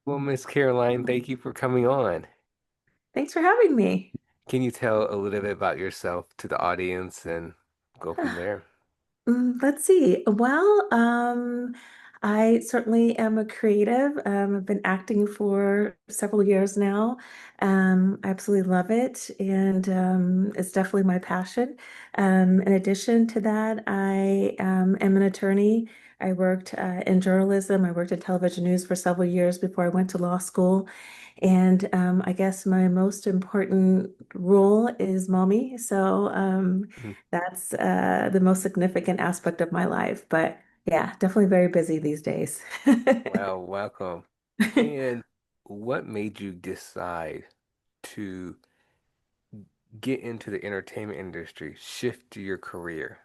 Well, Miss Caroline, thank you for coming on. Thanks for having me. Can you tell a little bit about yourself to the audience and go from there? Let's see. I certainly am a creative. I've been acting for several years now. I absolutely love it, and it's definitely my passion. In addition to that, I am an attorney. I worked in journalism. I worked in television news for several years before I went to law school. And I guess my most important role is mommy. Mhm. That's the most significant aspect of my life. But yeah, definitely very busy these days. Well, welcome. And what made you decide to get into the entertainment industry, shift to your career?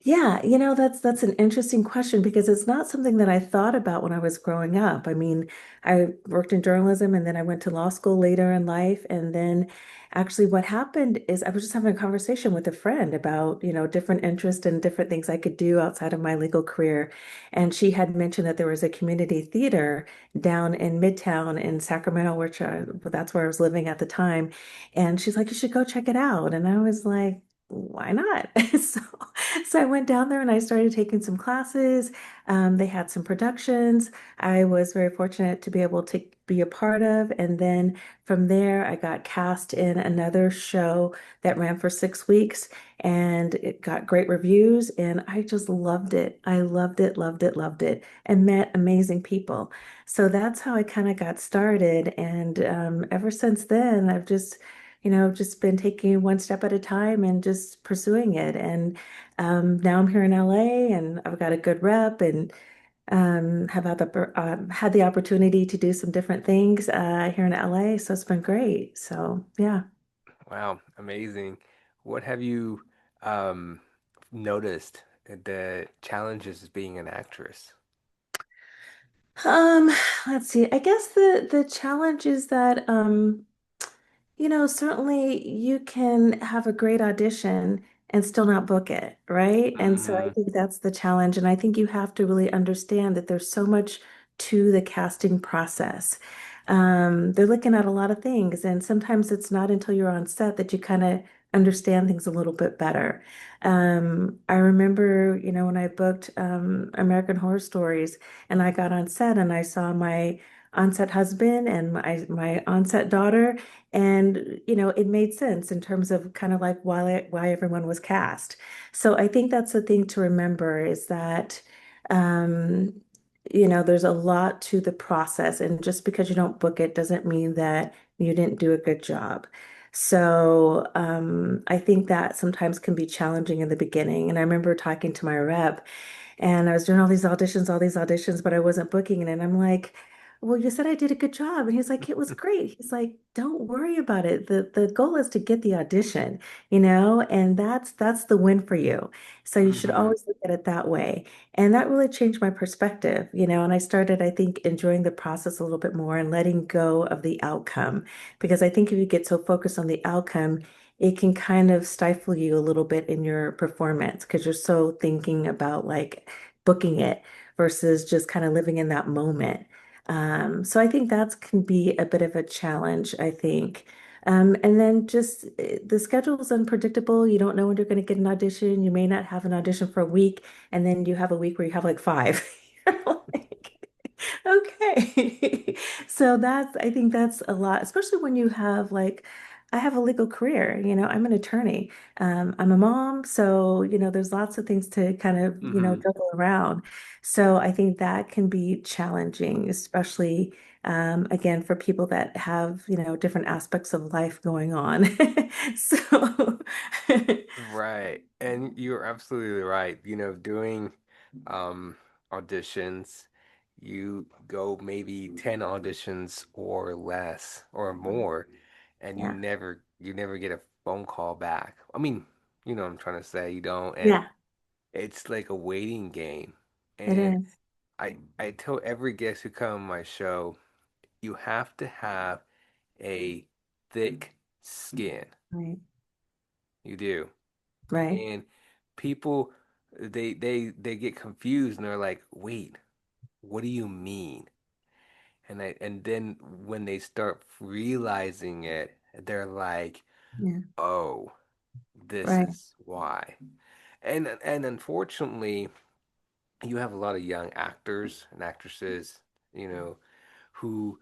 Yeah, that's an interesting question because it's not something that I thought about when I was growing up. I mean, I worked in journalism and then I went to law school later in life. And then actually what happened is I was just having a conversation with a friend about, different interests and different things I could do outside of my legal career. And she had mentioned that there was a community theater down in Midtown in Sacramento, that's where I was living at the time. And she's like, you should go check it out. And I was like, why not? So I went down there and I started taking some classes. They had some productions I was very fortunate to be able to be a part of. And then from there, I got cast in another show that ran for 6 weeks and it got great reviews. And I just loved it. I loved it, loved it, loved it, and met amazing people. So that's how I kind of got started. And ever since then, I've just been taking it one step at a time and just pursuing it. And now I'm here in LA and I've got a good rep and had the opportunity to do some different things here in LA. So it's been great. So yeah. Wow, amazing. What have you um, noticed the challenges of being an actress? Um, let's see. I guess the challenge is that certainly you can have a great audition and still not book it, right? And so I Hmm. think that's the challenge. And I think you have to really understand that there's so much to the casting process. They're looking at a lot of things, and sometimes it's not until you're on set that you kind of understand things a little bit better. I remember, when I booked American Horror Stories and I got on set and I saw my on-set husband and my on-set daughter. And, it made sense in terms of kind of like why everyone was cast. So I think that's the thing to remember is that, um, there's a lot to the process. And just because you don't book it doesn't mean that you didn't do a good job. So I think that sometimes can be challenging in the beginning. And I remember talking to my rep and I was doing all these auditions, but I wasn't booking it. And I'm like, well, you said I did a good job. And he's like, it was great. He's like, don't worry about it. The goal is to get the audition, and that's the win for you. So you should Hmm. always look at it that way. And that really changed my perspective, and I started, I think, enjoying the process a little bit more and letting go of the outcome. Because I think if you get so focused on the outcome, it can kind of stifle you a little bit in your performance because you're so thinking about like booking it versus just kind of living in that moment. So I think that can be a bit of a challenge, I think. And then just the schedule is unpredictable. You don't know when you're going to get an audition. You may not have an audition for a week, and then you have a week where you have like five. You're like, okay. So I think that's a lot, especially when you have like, I have a legal career, I'm an attorney. I'm a mom, so, there's lots of things to kind of, Hmm. juggle around. So I think that can be challenging, especially, again, for people that have, different aspects of life going on. So, Right. And you're absolutely right. Doing um auditions, you go maybe 10 auditions or less or more, and you yeah, never get a phone call back. I mean, you know what I'm trying to say, you don't, and yeah, it's like a waiting game. it And is. I tell every guest who come on my show, you have to have a thick skin. Right, You do. right. And people they get confused and they're like, "Wait, what do you mean?" And then when they start realizing it, they're like, Yeah. "Oh, this Right. is why." And unfortunately, you have a lot of young actors and actresses, you know, who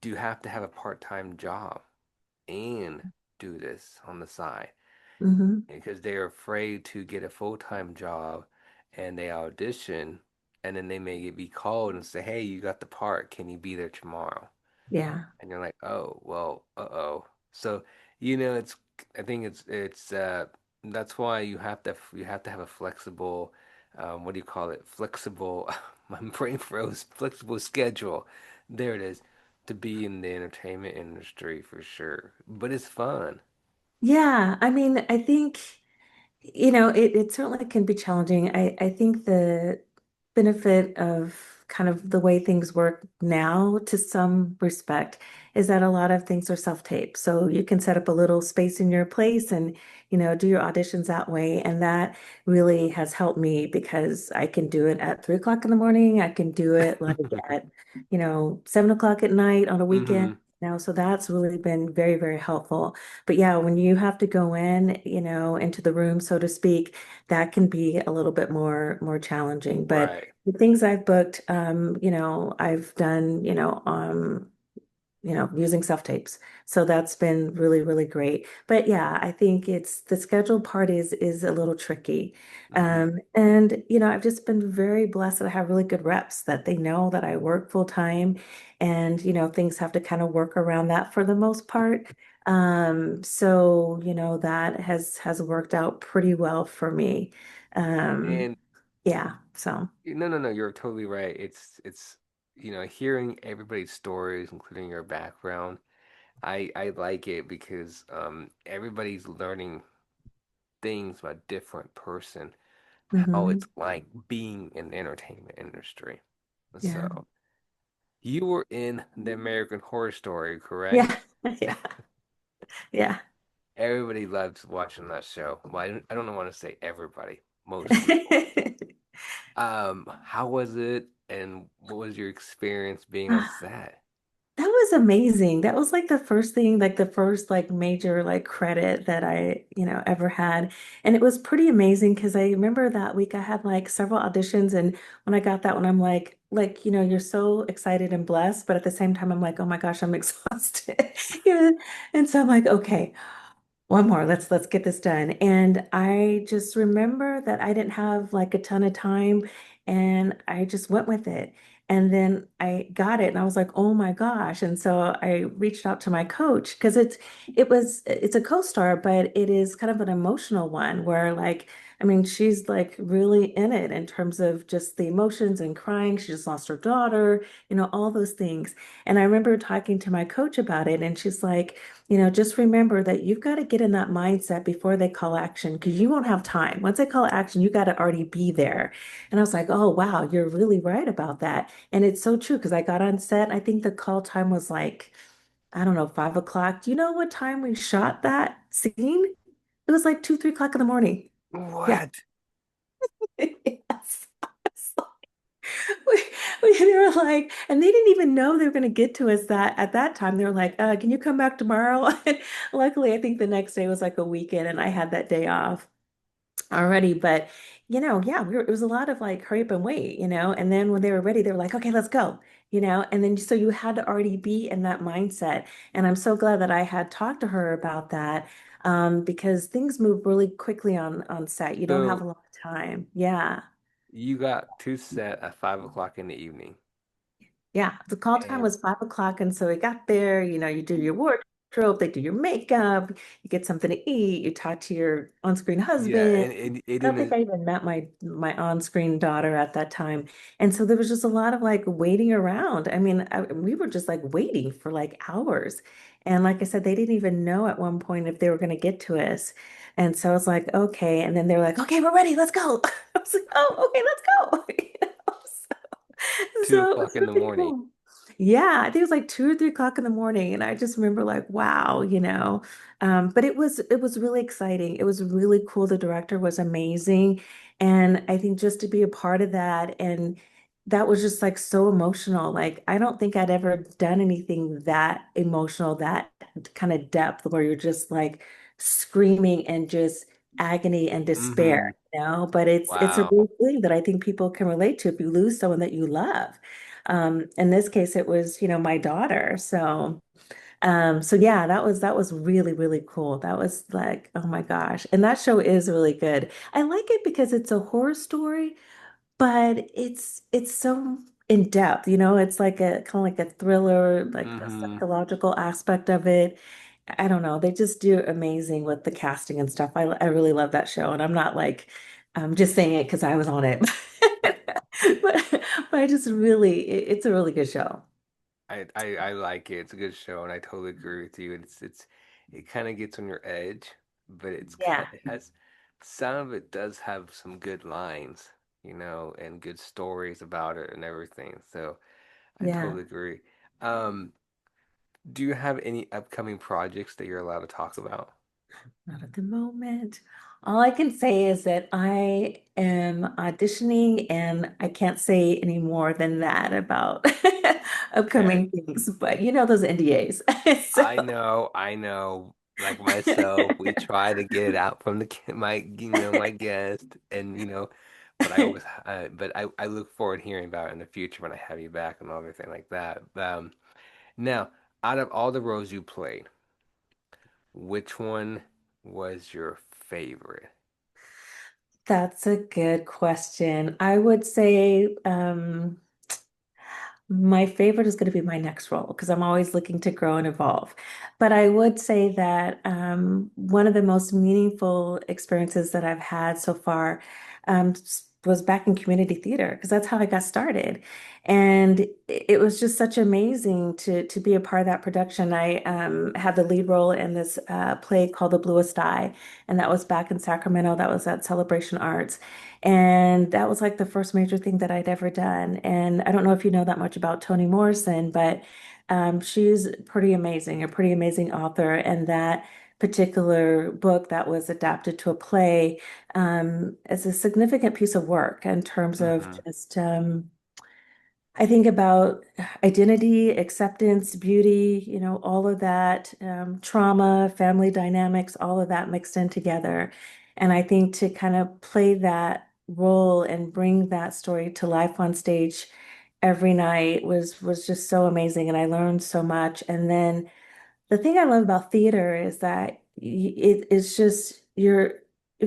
do have to have a part-time job and do this on the side Hmm. because they're afraid to get a full-time job and they audition and then they may be called and say, "Hey, you got the part. Can you be there tomorrow?" Yeah. And you're like, "Oh, well, uh-oh." So, it's I think it's that's why you have to have a flexible what do you call it? Flexible my brain froze. Flexible schedule. There it is. To be in the entertainment industry for sure. But it's fun. Yeah. I mean, I think. It certainly can be challenging. I think the benefit of kind of the way things work now, to some respect, is that a lot of things are self-tape. So you can set up a little space in your place and, do your auditions that way. And that really has helped me because I can do it at 3 o'clock in the morning. I can do it like at, 7 o'clock at night on a weekend. Hmm. So that's really been very, very helpful. But yeah, when you have to go in, into the room, so to speak, that can be a little bit more challenging. But Right. the things I've booked, I've done, using self tapes. So that's been really, really great. But yeah, I think it's the schedule part is a little tricky. Hmm. And I've just been very blessed that I have really good reps that they know that I work full time and things have to kind of work around that for the most part. So that has worked out pretty well for me. Um, And yeah, so no, no, no, you're totally right. It's hearing everybody's stories, including your background. I like it because everybody's learning things about different person, how hmm it's like being in the entertainment industry. yeah. So you were in the American Horror Story, correct? Yeah. Yeah. Yeah. Everybody loves watching that show. Well, I don't want to say everybody, most people. How was it, and what was your experience being on set? That was amazing. That was like the first thing, like the first like major like credit that I, ever had. And it was pretty amazing because I remember that week I had like several auditions and when I got that one, I'm like, you're so excited and blessed, but at the same time I'm like, oh my gosh, I'm exhausted. Yeah. And so I'm like, okay, one more. Let's get this done. And I just remember that I didn't have like a ton of time and I just went with it. And then I got it and I was like, "Oh my gosh." And so I reached out to my coach because it's a co-star, but it is kind of an emotional one where like I mean, she's like really in it in terms of just the emotions and crying. She just lost her daughter, all those things. And I remember talking to my coach about it and she's like, just remember that you've got to get in that mindset before they call action because you won't have time. Once they call action, you got to already be there. And I was like, oh, wow, you're really right about that. And it's so true because I got on set. I think the call time was like, I don't know, 5 o'clock. Do you know what time we shot that scene? It was like 2, 3 o'clock in the morning. Yeah. What? Yes. we, they were like, and they didn't even know they were going to get to us that at that time. They were like, can you come back tomorrow? And luckily, I think the next day was like a weekend and I had that day off already. But, yeah, it was a lot of like hurry up and wait, and then when they were ready, they were like, okay, let's go, and then so you had to already be in that mindset. And I'm so glad that I had talked to her about that because things move really quickly on set. You don't have a So lot of time. Yeah. you got to set at 5 o'clock in the evening. Yeah, the call time And was 5 o'clock. And so we got there, you do your wardrobe, they do your makeup, you get something to eat, you talk to your on-screen yeah, husband. and it I don't think didn't. I even met my on-screen daughter at that time. And so there was just a lot of like waiting around. I mean, we were just like waiting for like hours. And like I said, they didn't even know at one point if they were going to get to us. And so I was like, okay. And then they were like, okay, we're ready. Let's go. I was like, oh, okay, let's go. two So it was o'clock in the really morning. cool. Yeah, I think it was like 2 or 3 o'clock in the morning, and I just remember like, wow, But it was really exciting. It was really cool. The director was amazing, and I think just to be a part of that and that was just like so emotional. Like I don't think I'd ever done anything that emotional, that kind of depth where you're just like screaming and just agony and Mm-hmm. despair, you know? But it's a Wow. real thing that I think people can relate to if you lose someone that you love. In this case, it was, my daughter. So yeah, that was really, really cool. That was like, oh my gosh. And that show is really good. I like it because it's a horror story, but it's so in depth, it's like a kind of like a thriller, like the Mm-hmm. psychological aspect of it. I don't know. They just do amazing with the casting and stuff. I really love that show. And I'm not like just saying it because I was on it. But I just really it's a really good show. I like it. It's a good show, and I totally agree with you. It kind of gets on your edge, but Yeah. it has some of it does have some good lines, and good stories about it and everything. So I Yeah. totally agree. Um, do you have any upcoming projects that you're allowed to talk about? Not at the moment. All I can say is that I am auditioning, and I can't say any more than that about Okay. upcoming things, but you know those NDAs. So, I know. Like myself, we try to get it out from my guest, and but I look forward to hearing about it in the future when I have you back and everything like that. Now, out of all the roles you played, which one was your favorite? that's a good question. I would say my favorite is going to be my next role because I'm always looking to grow and evolve. But I would say that one of the most meaningful experiences that I've had so far was back in community theater because that's how I got started. And it was just such amazing to be a part of that production. I had the lead role in this play called The Bluest Eye, and that was back in Sacramento. That was at Celebration Arts. And that was like the first major thing that I'd ever done. And I don't know if you know that much about Toni Morrison, but she's pretty amazing, a pretty amazing author. And that particular book that was adapted to a play is a significant piece of work in terms of Mm-hmm. just I think about identity, acceptance, beauty, all of that, trauma, family dynamics, all of that mixed in together. And I think to kind of play that role and bring that story to life on stage every night was just so amazing. And I learned so much. And then the thing I love about theater is that it's just you've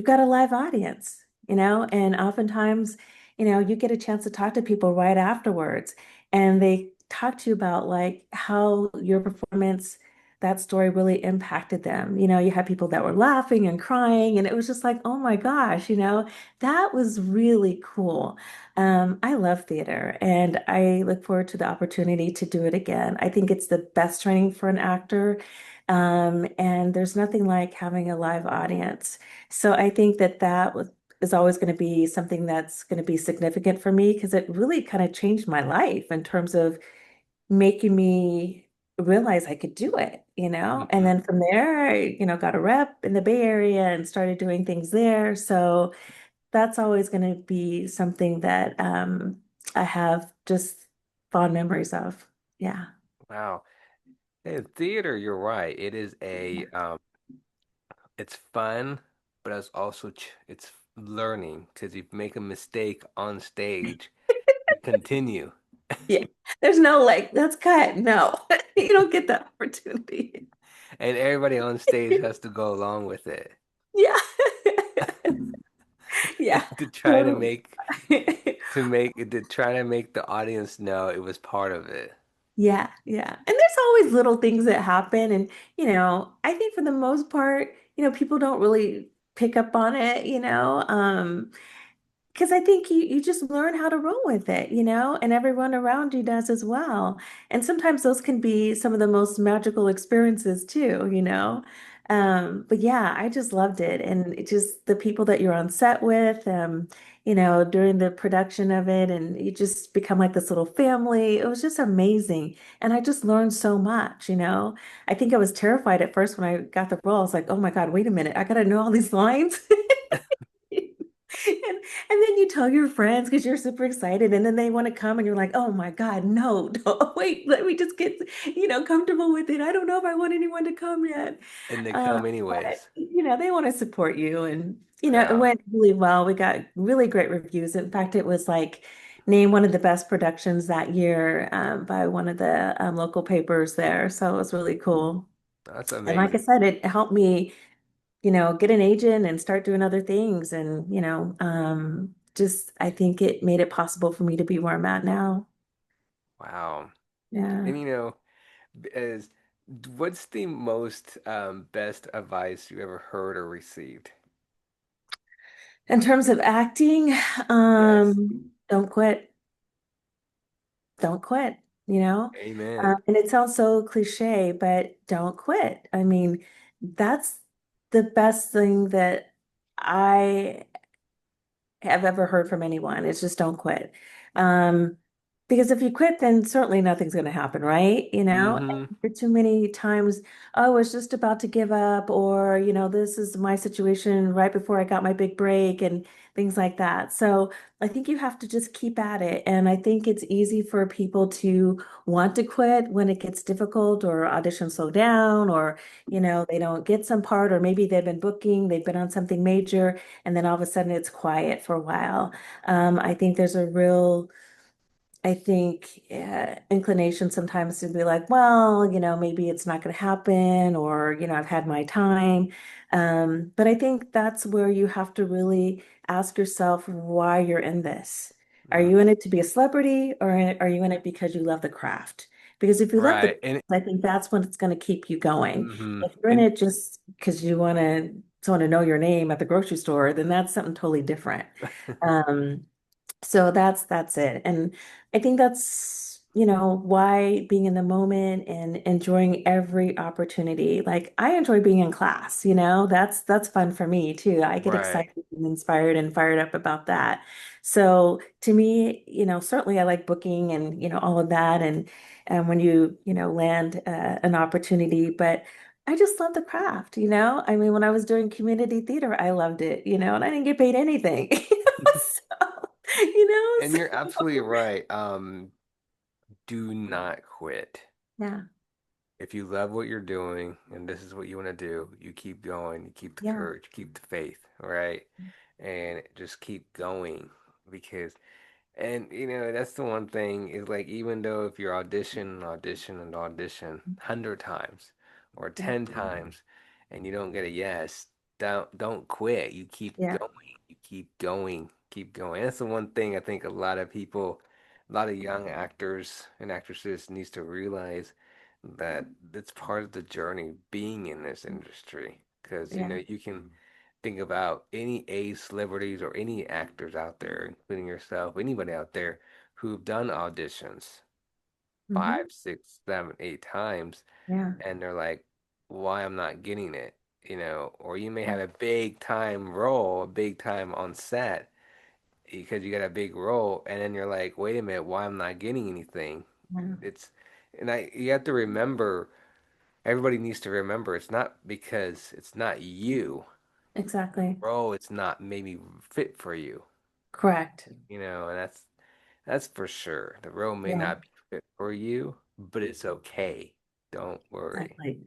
got a live audience, and oftentimes, you get a chance to talk to people right afterwards, and they talk to you about like how your performance, that story really impacted them. You had people that were laughing and crying, and it was just like, oh my gosh, that was really cool. I love theater, and I look forward to the opportunity to do it again. I think it's the best training for an actor. And there's nothing like having a live audience. So I think is always going to be something that's going to be significant for me because it really kind of changed my life in terms of making me realize I could do it, And Mm-hmm. then from there, I got a rep in the Bay Area and started doing things there. So that's always going to be something that I have just fond memories of. Yeah. Wow. In theater, you're right. It's fun, but it's learning because if you make a mistake on stage, you continue, Yeah. There's no like, that's cut. No, you don't get that opportunity. and everybody on stage has to go along with it Yeah. Yeah. to try to Totally. make the audience know it was part of it. Yeah, yeah. And there's always little things that happen. And, I think for the most part, people don't really pick up on it, because I think you just learn how to roll with it, and everyone around you does as well. And sometimes those can be some of the most magical experiences too, But yeah, I just loved it. And it just the people that you're on set with, during the production of it, and you just become like this little family. It was just amazing. And I just learned so much. I think I was terrified at first when I got the role. I was like, oh my God, wait a minute, I gotta know all these lines. And then you tell your friends because you're super excited, and then they want to come, and you're like, "Oh my God, no, don't, wait, let me just get, comfortable with it. I don't know if I want anyone to come yet." And they come But anyways. they want to support you, and it Yeah, went really well. We got really great reviews. In fact, it was like named one of the best productions that year by one of the local papers there. So it was really cool. that's And like I amazing. said, it helped me get an agent and start doing other things. And, just I think it made it possible for me to be where I'm at now. Wow. Yeah. And as what's the most best advice you ever heard or received? In terms of acting, Yes. don't quit. Don't quit, you know? Amen. And it sounds so cliche, but don't quit. I mean, that's the best thing that I have ever heard from anyone. It's just don't quit. Um, because if you quit, then certainly nothing's going to happen, right? Mm-hmm. And for too many times, oh, I was just about to give up, or, this is my situation right before I got my big break and things like that. So I think you have to just keep at it. And I think it's easy for people to want to quit when it gets difficult or auditions slow down or, they don't get some part, or maybe they've been booking, they've been on something major and then all of a sudden it's quiet for a while. I think there's a real, I think, inclination sometimes to be like, well, maybe it's not going to happen, or, I've had my time. But I think that's where you have to really ask yourself why you're in this. Are Mm. you in it to be a celebrity, or are you in it because you love the craft? Because if you love the Right. craft, I think that's when it's going to keep you going. Mm-hmm. If you're in And it just because you want someone to know your name at the grocery store, then that's something totally different. Um, so that's it. And I think that's, why being in the moment and enjoying every opportunity. Like I enjoy being in class, that's fun for me too. I get right. excited and inspired and fired up about that. So to me, certainly I like booking and, all of that and when you land an opportunity, but I just love the craft. I mean, when I was doing community theater, I loved it, and I didn't get paid anything. So, And you're absolutely so right. Do not quit. yeah, If you love what you're doing and this is what you want to do, you keep going, you keep the yeah, courage, keep the faith, all right? And just keep going because and that's the one thing is like even though if you're audition and audition 100 times or yeah, 10 times and you don't get a yes, don't quit. You keep yeah, going. You keep going. That's the one thing I think a lot of people, a lot of young actors and actresses needs to realize that it's part of the journey being in this industry because yeah. you can think about any A celebrities or any actors out there, including yourself, anybody out there who've done auditions Hmm. 5, 6, 7, 8 times, Yeah, and they're like, "Why I'm not getting it?" Or you may have a big time role, a big time on set because you got a big role, and then you're like, "Wait a minute, why I'm not getting anything?" yeah, It's, and you have to remember. Everybody needs to remember it's not because it's not you. exactly. Role it's not maybe fit for you. Correct. And that's for sure. The role may Yeah, not be fit for you, but it's okay. Don't worry. exactly.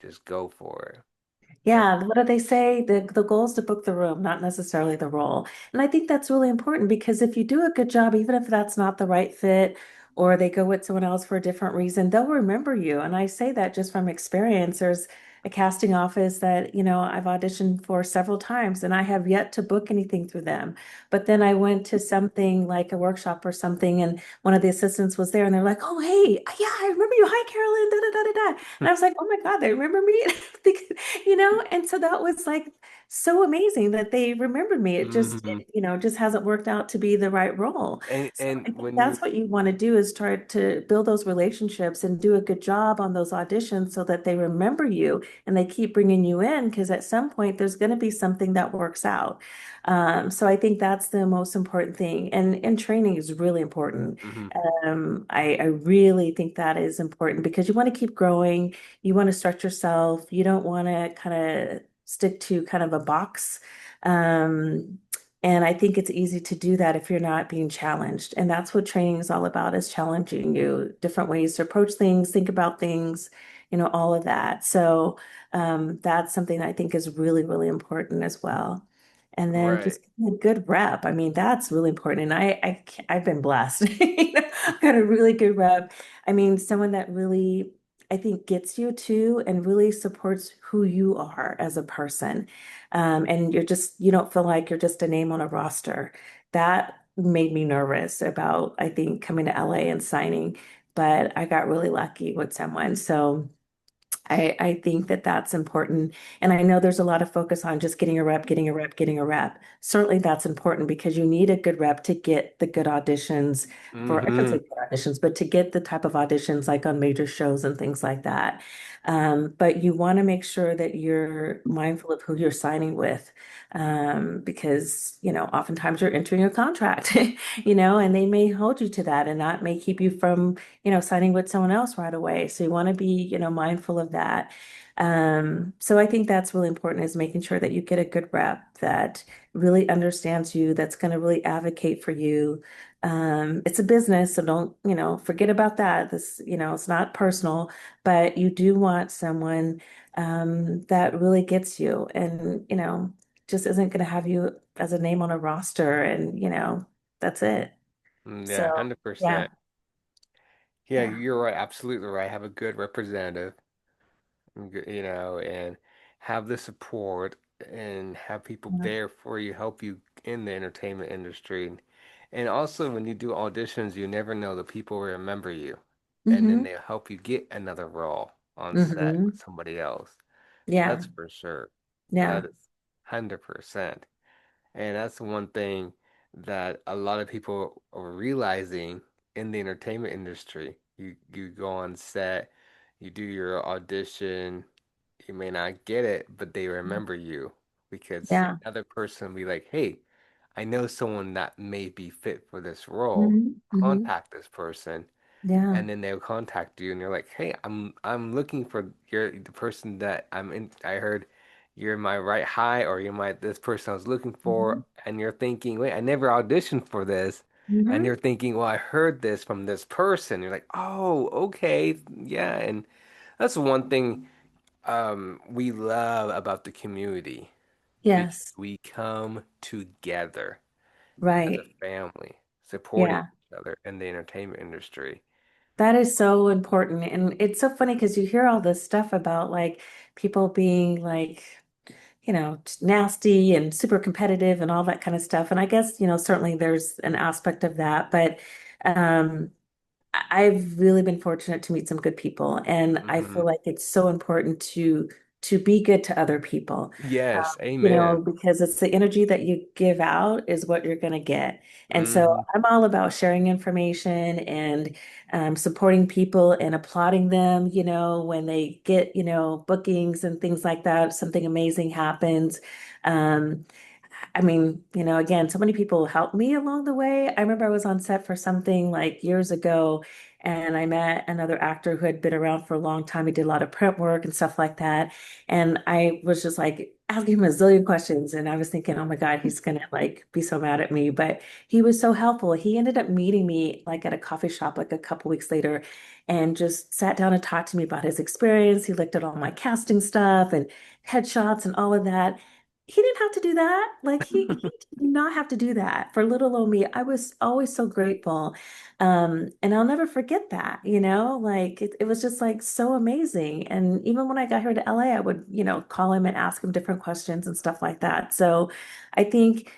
Just go for it. That's Yeah, what do they say? The goal is to book the room, not necessarily the role. And I think that's really important because if you do a good job, even if that's not the right fit or they go with someone else for a different reason, they'll remember you. And I say that just from experience. There's a casting office that, I've auditioned for several times and I have yet to book anything through them. But then I went to something like a workshop or something, and one of the assistants was there and they're like, "Oh, hey, yeah, I remember you. Hi, Carolyn, da da da da da." And I was like, "Oh my God, they remember me." And so that was like so amazing that they remembered me. It just, hmm just hasn't worked out to be the right role. So and I think when you that's what you want to do is try to build those relationships and do a good job on those auditions so that they remember you and they keep bringing you in because at some point there's going to be something that works out. So I think that's the most important thing. And training is really important. hmm I really think that is important because you want to keep growing. You want to stretch yourself. You don't want to kind of stick to kind of a box. Um, And I think it's easy to do that if you're not being challenged. And that's what training is all about, is challenging you, different ways to approach things, think about things, all of that. So that's something I think is really, really important as well. And then Right. just getting a good rep. I mean, that's really important. And I've been blessed. I've got a really good rep. I mean, someone that really, I think, gets you to and really supports who you are as a person. And you don't feel like you're just a name on a roster. That made me nervous about, I think, coming to LA and signing, but I got really lucky with someone. So I think that that's important. And I know there's a lot of focus on just getting a rep, getting a rep, getting a rep. Certainly that's important because you need a good rep to get the good auditions for, I shouldn't say Hmm. good auditions, but to get the type of auditions like on major shows and things like that. But you want to make sure that you're mindful of who you're signing with, because, oftentimes you're entering a contract, and they may hold you to that, and that may keep you from signing with someone else right away. So you want to be, mindful of that. So I think that's really important, is making sure that you get a good rep that really understands you, that's going to really advocate for you. It's a business, so don't, forget about that. This, it's not personal, but you do want someone that really gets you and, just isn't going to have you as a name on a roster and, that's it. Yeah, So, yeah, 100%. Yeah, yeah. you're right. Absolutely right. Have a good representative, and have the support and have people there for you, help you in the entertainment industry. And also, when you do auditions, you never know, the people will remember you, and then Mm-hmm. they'll help you get another role on set Mm-hmm. with somebody else. Yeah. That's for sure. That Yeah. is 100%. And that's one thing that a lot of people are realizing in the entertainment industry. You go on set, you do your audition, you may not get it, but they remember you because Yeah. another person will be like, "Hey, I know someone that may be fit for this role. Mm-hmm. Mm-hmm. Contact this person." Yeah. And then they'll contact you and you're like, "Hey, I'm looking for the person that I'm in. I heard you're my right high, or you're my this person I was looking Mm-hmm. for." And you're thinking, "Wait, I never auditioned for this." And Mm-hmm. you're thinking, "Well, I heard this from this person." You're like, "Oh, okay. Yeah." And that's one thing we love about the community, because Yes. we come together as a Right. family, supporting Yeah. each other in the entertainment industry. That is so important. And it's so funny because you hear all this stuff about like people being like, nasty and super competitive and all that kind of stuff. And I guess, certainly there's an aspect of that, but um I've really been fortunate to meet some good people, and I Hmm. feel like it's so important to be good to other people. Yes, amen. Because it's the energy that you give out is what you're going to get. And so Hmm. I'm all about sharing information and supporting people and applauding them, when they get, bookings and things like that, something amazing happens. Um, I mean, again, so many people helped me along the way. I remember I was on set for something like years ago, and I met another actor who had been around for a long time. He did a lot of prep work and stuff like that. And I was just like asking him a zillion questions. And I was thinking, oh my God, he's gonna like be so mad at me. But he was so helpful. He ended up meeting me like at a coffee shop like a couple weeks later and just sat down and talked to me about his experience. He looked at all my casting stuff and headshots and all of that. He didn't have to do that. Like he did not have to do that for little old me. I was always so grateful. And I'll never forget that, like it was just like so amazing. And even when I got here to LA, I would, call him and ask him different questions and stuff like that. So I think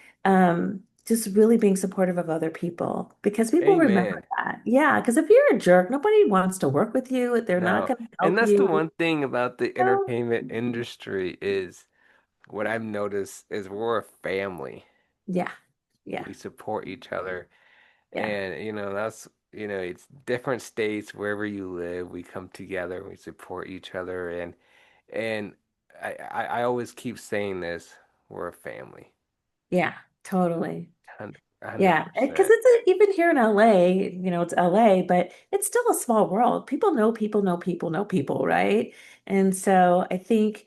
just really being supportive of other people because people remember Amen. that. Yeah, because if you're a jerk, nobody wants to work with you. They're not No. going to And help that's the you. one thing about the No. entertainment industry is what I've noticed is we're a family. Yeah. Yeah. We support each other. Yeah. And that's it's different states, wherever you live, we come together, we support each other, and I always keep saying this, we're a family. Yeah. Totally. Yeah, because 100%. even here in LA, it's LA, but it's still a small world. People know people know people know people, right? And so I think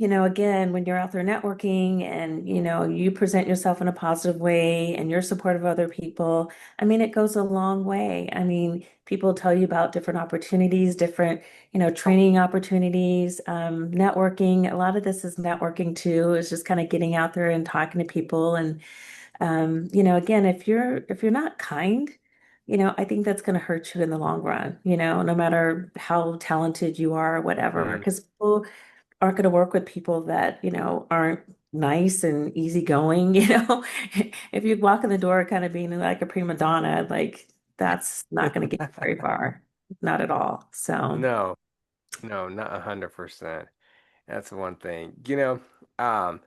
again, when you're out there networking and, you present yourself in a positive way and you're supportive of other people, I mean, it goes a long way. I mean, people tell you about different opportunities, different, training opportunities, networking. A lot of this is networking too. It's just kind of getting out there and talking to people. And, again, if you're not kind, I think that's going to hurt you in the long run, no matter how talented you are or whatever, Mm, because people aren't going to work with people that, aren't nice and easygoing, If you walk in the door kind of being like a prima donna, like that's not going to get you very far. Not at all. So, no, no, not 100%. That's one thing. I'm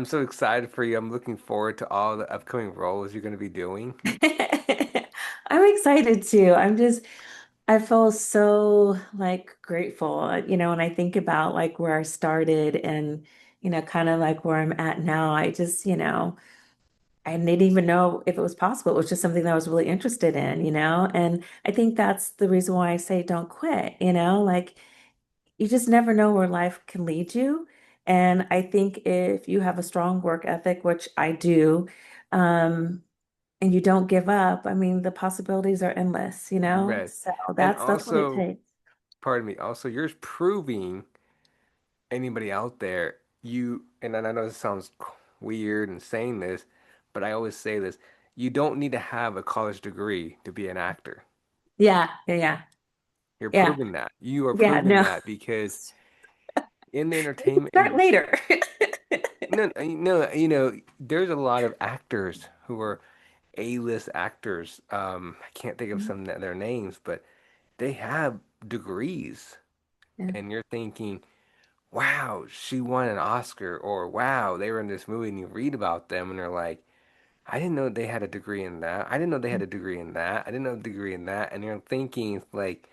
so excited for you. I'm looking forward to all the upcoming roles you're going to be doing. I'm excited too. I feel so like grateful, when I think about like where I started and, kind of like where I'm at now. I didn't even know if it was possible. It was just something that I was really interested in, and I think that's the reason why I say don't quit, like you just never know where life can lead you. And I think if you have a strong work ethic, which I do, um, and you don't give up, I mean, the possibilities are endless, Right. So And that's what it also, takes. pardon me, also you're proving anybody out there, and I know this sounds weird and saying this, but I always say this, you don't need to have a college degree to be an actor. Yeah, yeah, yeah, You're yeah, proving that. You are yeah. proving No, that because in the we can entertainment start industry, later. no, no, there's a lot of actors who are A-list actors. I can't think of some of their names, but they have degrees, Yeah. and you're thinking, wow, she won an Oscar, or wow, they were in this movie, and you read about them, and they're like, I didn't know they had a degree in that. I didn't know they had a degree in that. I didn't know a degree in that. And you're thinking like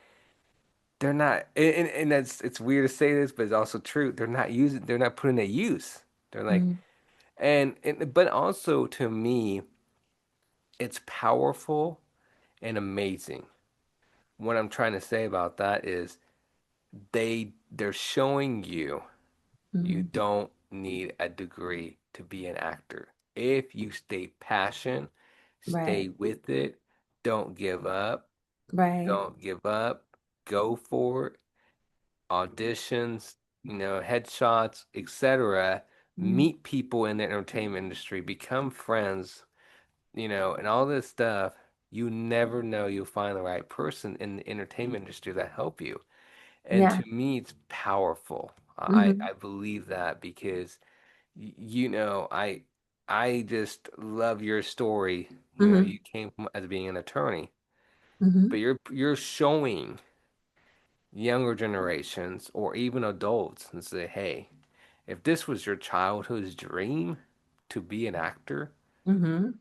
they're not, and that's it's weird to say this, but it's also true. They're not putting it use. They're like, Mhm. but also to me, it's powerful and amazing. What I'm trying to say about that is they're showing you. You Mhm. don't need a degree to be an actor. If you stay passionate, stay Right, with it, don't give up, right. don't give up, go for it, auditions, headshots, etc. Mhm. Meet people in the entertainment industry, become friends, and all this stuff. You never know you'll find the right person in the entertainment industry that help you. And Yeah. to me, it's powerful. Hmm. I believe that because I just love your story. Hmm. You came from as being an attorney, but Hmm. you're showing younger generations or even adults and say, hey, if this was your childhood's dream to be an actor, Hmm.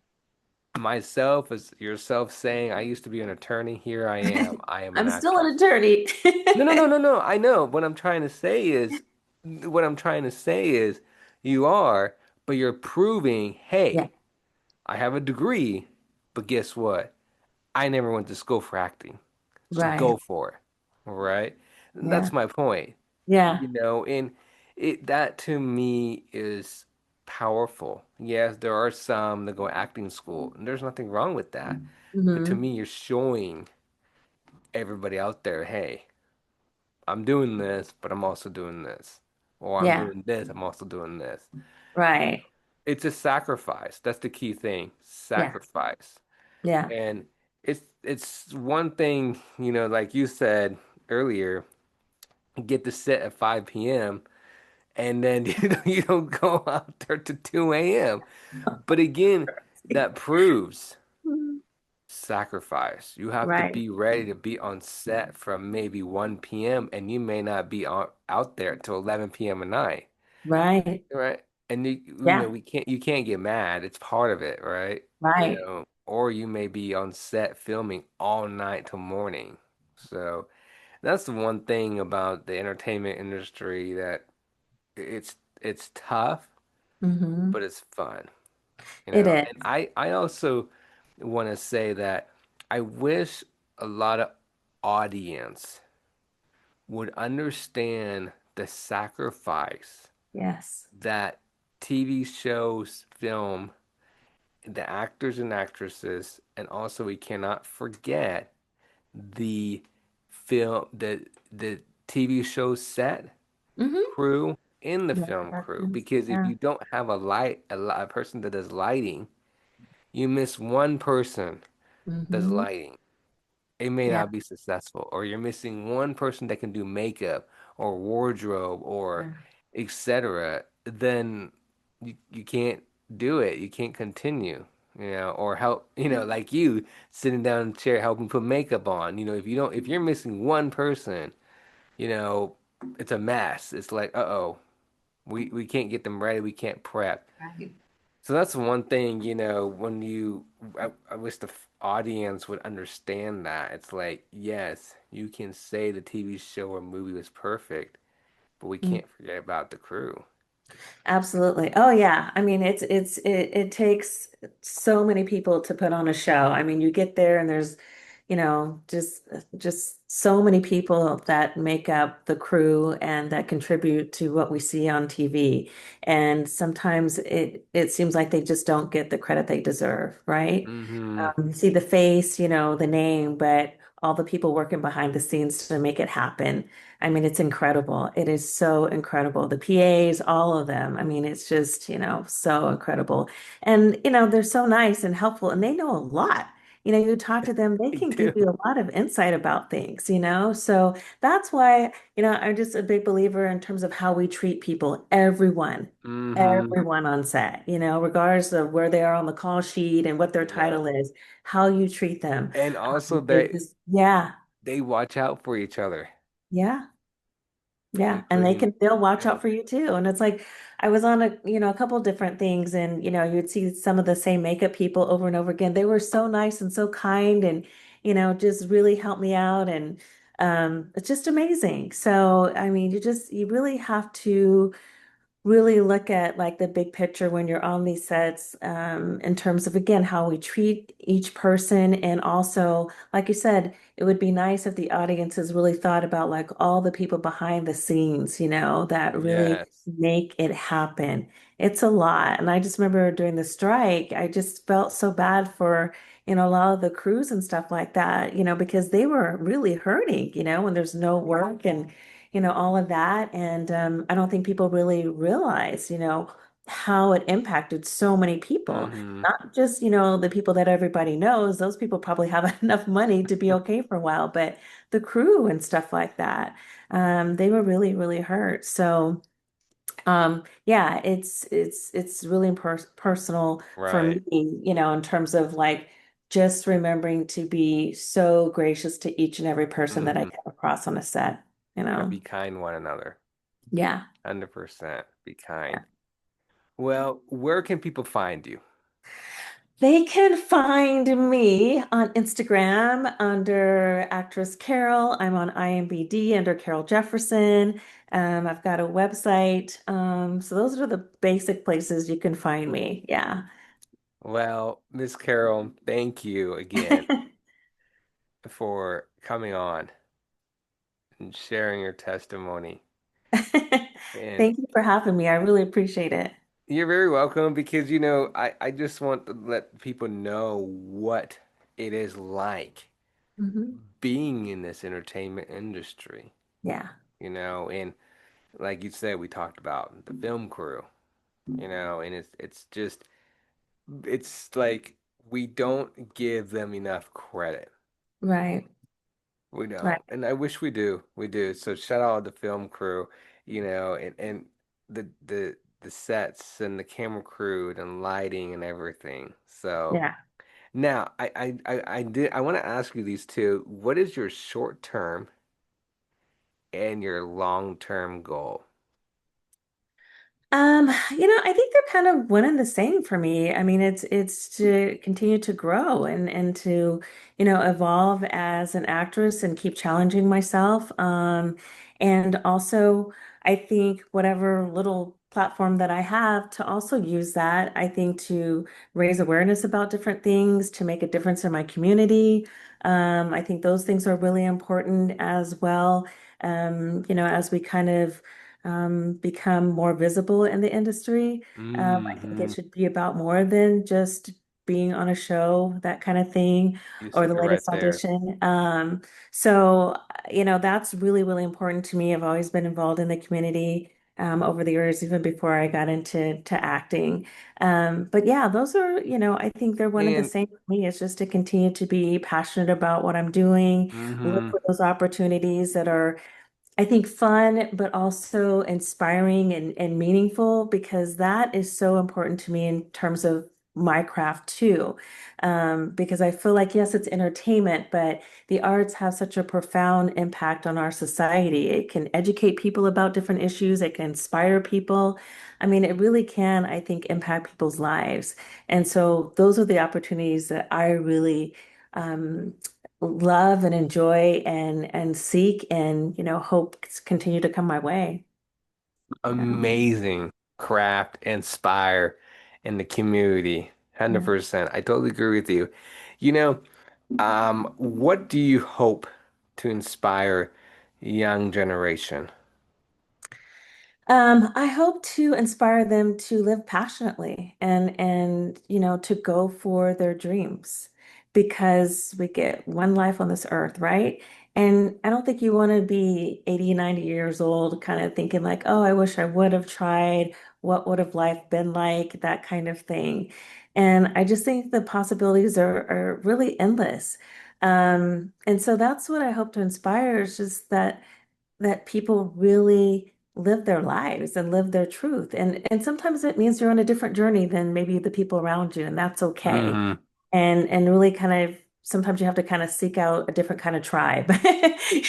myself as yourself saying I used to be an attorney, here I am. I am an I'm still actor. an attorney. No, no, no, no, no. I know. What I'm trying to say is you are, but you're proving, Yeah, hey, I have a degree, but guess what? I never went to school for acting. So right. go for it. All right? And Yeah, that's my point. yeah. And that to me is powerful. Yes, there are some that go acting school, and there's nothing wrong with that. But to Hmm. me, you're showing everybody out there, hey, I'm doing this, but I'm also doing this. Or I'm Yeah, doing this, I'm also doing this. right. It's a sacrifice. That's the key thing. Yeah, Sacrifice. yeah. And it's one thing, like you said earlier, you get to sit at 5 p.m. and then you don't go out there to 2 a.m. But again, that proves Mhm. sacrifice. You have to Right, be ready to be on set from maybe 1 p.m. and you may not be out there until 11 p.m. at night. right. Right. And Yeah, you can't get mad. It's part of it, right? right. Or you may be on set filming all night till morning. So that's the one thing about the entertainment industry that it's tough, Hmm. but it's fun, It And is. I also want to say that I wish a lot of audience would understand the sacrifice Yes. that TV shows, film, the actors and actresses, and also we cannot forget the the TV show set Hmm. crew in the Yeah, film crew. productions. Because if Yeah. you don't have a person that does lighting, you miss one person does Hmm. lighting. It may Yeah. not be successful, or you're missing one person that can do makeup or wardrobe or Yeah. etc. Then you can't do it. You can't continue, or help, Yeah. like you sitting down in the chair helping put makeup on. If you're missing one person, you know, it's a mess. It's like, uh-oh, we can't get them ready. We can't prep. Right. So that's one thing, when I wish the audience would understand that. It's like, yes, you can say the TV show or movie was perfect, but we can't forget about the crew. Absolutely. Oh yeah. I mean, it takes so many people to put on a show. I mean, you get there and there's, just so many people that make up the crew and that contribute to what we see on TV. And sometimes it seems like they just don't get the credit they deserve, right? Mm-hmm. You see the face, the name, but all the people working behind the scenes to make it happen. I mean, it's incredible. It is so incredible. The PAs, all of them. I mean, it's just, so incredible. And, they're so nice and helpful and they know a lot. You talk to them, they They can give do. you a lot of insight about things. So that's why, I'm just a big believer in terms of how we treat people, Mm-hmm. everyone on set, regardless of where they are on the call sheet and what their Yeah. title is, how you treat them. And also They they just, yeah, they watch out for each other, yeah. Yeah, and including they'll watch yeah. out for you too. And it's like I was on a couple different things and you'd see some of the same makeup people over and over again. They were so nice and so kind and just really helped me out and it's just amazing. So, I mean, you really have to really look at like the big picture when you're on these sets in terms of again how we treat each person and also like you said it would be nice if the audiences really thought about like all the people behind the scenes that really Yes. make it happen. It's a lot and I just remember during the strike I just felt so bad for a lot of the crews and stuff like that because they were really hurting when there's no work and all of that. And I don't think people really realize, how it impacted so many people. Mm-hmm. Not just, the people that everybody knows, those people probably have enough money to be okay for a while, but the crew and stuff like that, they were really, really hurt. So, yeah, it's really personal for Right. me, in terms of like just remembering to be so gracious to each and every person that I Mm-hmm. come across on a set, you And know. be kind to one another. Yeah. 100%. Be Yeah. kind. Well, where can people find you? They can find me on Instagram under actress Carol. I'm on IMBD under Carol Jefferson. I've got a website. So those are the basic places you can find me. Yeah. Well, Miss Carol, thank you again for coming on and sharing your testimony. And Thank you for having me. I really appreciate it. you're very welcome because, I just want to let people know what it is like Hmm. being in this entertainment industry, Yeah. and like you said, we talked about the film crew, and it's just, it's like we don't give them enough credit. Right. We Right. don't, and I wish we do. We do. So shout out the film crew, and the sets and the camera crew and lighting and everything. So Yeah. now I want to ask you these two. What is your short term and your long term goal? I think they're kind of one and the same for me. I mean, it's to continue to grow and to, evolve as an actress and keep challenging myself. And also I think whatever little platform that I have to also use that, I think to raise awareness about different things, to make a difference in my community. I think those things are really important as well. As we kind of become more visible in the industry. I think it Mm-hmm. should be about more than just being on a show, that kind of thing, You or the said it right latest there. audition. So, that's really, really important to me. I've always been involved in the community over the years, even before I got into acting. But yeah, those are, I think they're one of the And same for me. It's just to continue to be passionate about what I'm doing, look mm-hmm. for those opportunities that are, I think, fun, but also inspiring and meaningful, because that is so important to me in terms of my craft too. Because I feel like, yes, it's entertainment, but the arts have such a profound impact on our society. It can educate people about different issues, it can inspire people. I mean, it really can, I think, impact people's lives. And so those are the opportunities that I really um, love and enjoy and seek and hope continue to come my way. Yeah. Amazing craft, inspire in the community. Yeah. 100%. I totally agree with you. You know, what do you hope to inspire young generation? I hope to inspire them to live passionately and to go for their dreams, because we get one life on this earth, right? And I don't think you want to be 80, 90 years old kind of thinking like, oh, I wish I would have tried. What would have life been like? That kind of thing. And I just think the possibilities are really endless. And so that's what I hope to inspire, is just that people really live their lives and live their truth. And sometimes it means you're on a different journey than maybe the people around you, and that's okay. Mm-hmm. And really kind of sometimes you have to kind of seek out a different kind of tribe,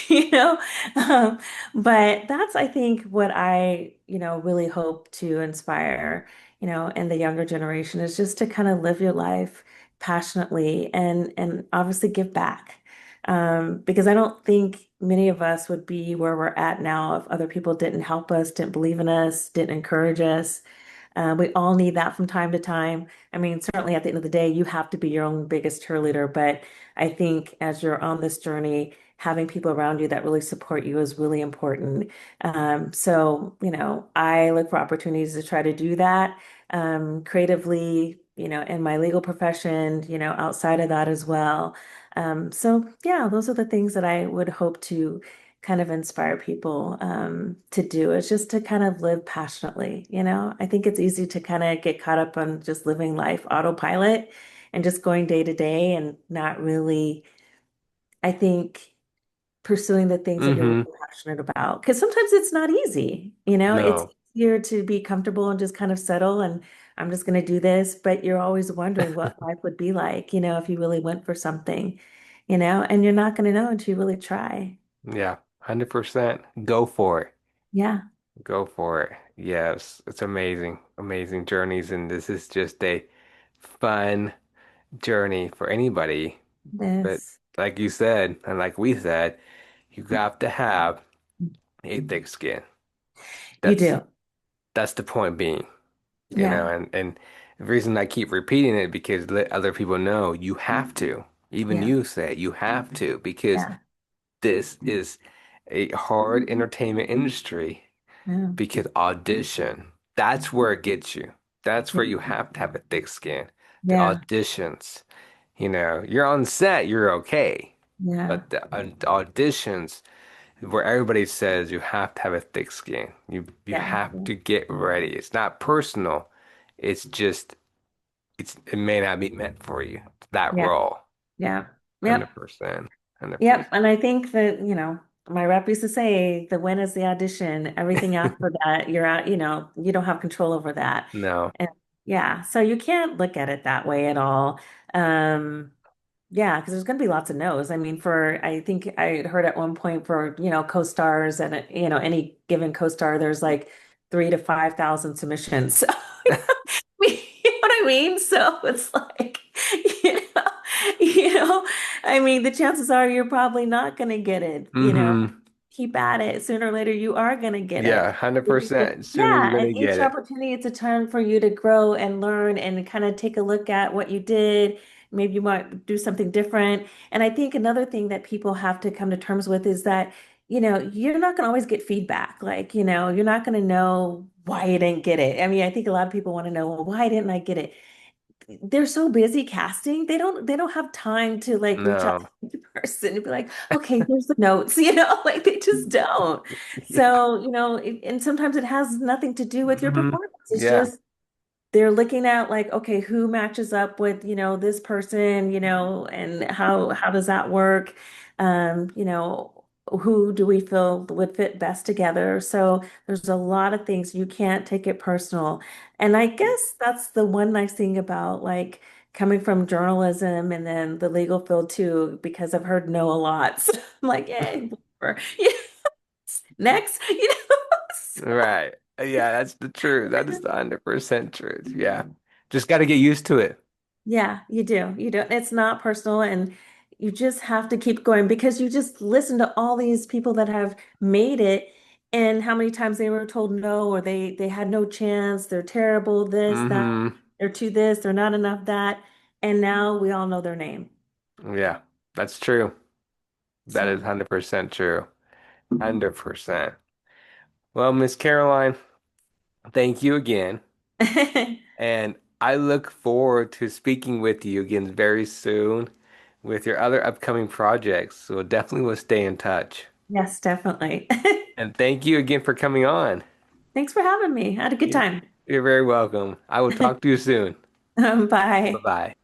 you know? Um, but that's, I think, what I, really hope to inspire, in the younger generation, is just to kind of live your life passionately and obviously give back. Because I don't think many of us would be where we're at now if other people didn't help us, didn't believe in us, didn't encourage us. We all need that from time to time. I mean, certainly at the end of the day, you have to be your own biggest cheerleader. But I think as you're on this journey, having people around you that really support you is really important. So, I look for opportunities to try to do that creatively, in my legal profession, outside of that as well. So, yeah, those are the things that I would hope to kind of inspire people to do, is just to kind of live passionately. I think it's easy to kind of get caught up on just living life autopilot and just going day to day and not really, I think, pursuing the things that you're Mm-hmm. really passionate about. Because sometimes it's not easy. It's No. easier to be comfortable and just kind of settle and I'm just going to do this, but you're always wondering what life would be like, if you really went for something, and you're not going to know until you really try. Yeah. 100%. Go for it. Yeah, Go for it. Yes. It's amazing. Amazing journeys. And this is just a fun journey for anybody. But this. like you said, and like we said, you got to have a thick skin. You That's do. that's the point being, Yeah. and the reason I keep repeating it because let other people know you have to. Even Yeah. you say you have to because Yeah. this is a hard entertainment industry Yeah. because audition, that's where it gets you. That's Yeah. where you have to have a thick skin. The Yeah. auditions, you're on set, you're okay. Yeah. But the auditions where everybody says you have to have a thick skin. You Yeah. have to get ready. It's not personal. It's just it may not be meant for you. That Yeah. role. Yeah. Yep. 100%. Yep. 100%. And I think that, my rep used to say the win is the audition. Everything after that, you're out, you don't have control over that. No. And yeah, so you can't look at it that way at all. Um, Yeah, because there's going to be lots of no's. I mean, I think I heard at one point for, co-stars and, any given co-star, there's like 3 to 5,000 submissions. So, you know what I mean? So it's like, you know, you know, I mean, the chances are you're probably not going to get it, Mm-hmm. keep at it. Sooner or later, you are going to get Yeah, it. Because- 100%. Sooner you're Yeah, gonna and get each it. opportunity is a turn for you to grow and learn and kind of take a look at what you did. Maybe you might do something different. And I think another thing that people have to come to terms with is that you're not going to always get feedback. Like, you're not going to know why you didn't get it. I mean, I think a lot of people want to know, well, why didn't I get it? They're so busy casting, they don't have time to like reach out to No. the person and be like, okay, here's the notes, like they just don't. Yeah. So, and sometimes it has nothing to do with your Hmm. performance. It's Yeah. just they're looking at like, okay, who matches up with, this person, and how does that work? Who do we feel would fit best together? So there's a lot of things you can't take it personal. And I guess that's the one nice thing about like coming from journalism and then the legal field too, because I've heard no a lot. So I'm like, yay, whatever. Yeah, next, So, Right. Yeah, that's the truth. That is the 100% truth. Yeah. Just got to get used to it. yeah, you do. You do. It's not personal, and you just have to keep going because you just listen to all these people that have made it and how many times they were told no or they had no chance, they're terrible, this, that, Hmm. they're too this, they're not enough that, and now we all know their name. Yeah, that's true. That is So 100% true. 100%. Well, Miss Caroline, thank you again. And I look forward to speaking with you again very soon with your other upcoming projects. So definitely will stay in touch. yes, definitely. And thank you again for coming on. Thanks for having me. I had a good You- time. You're very welcome. I will talk to you soon. Bye. Bye-bye.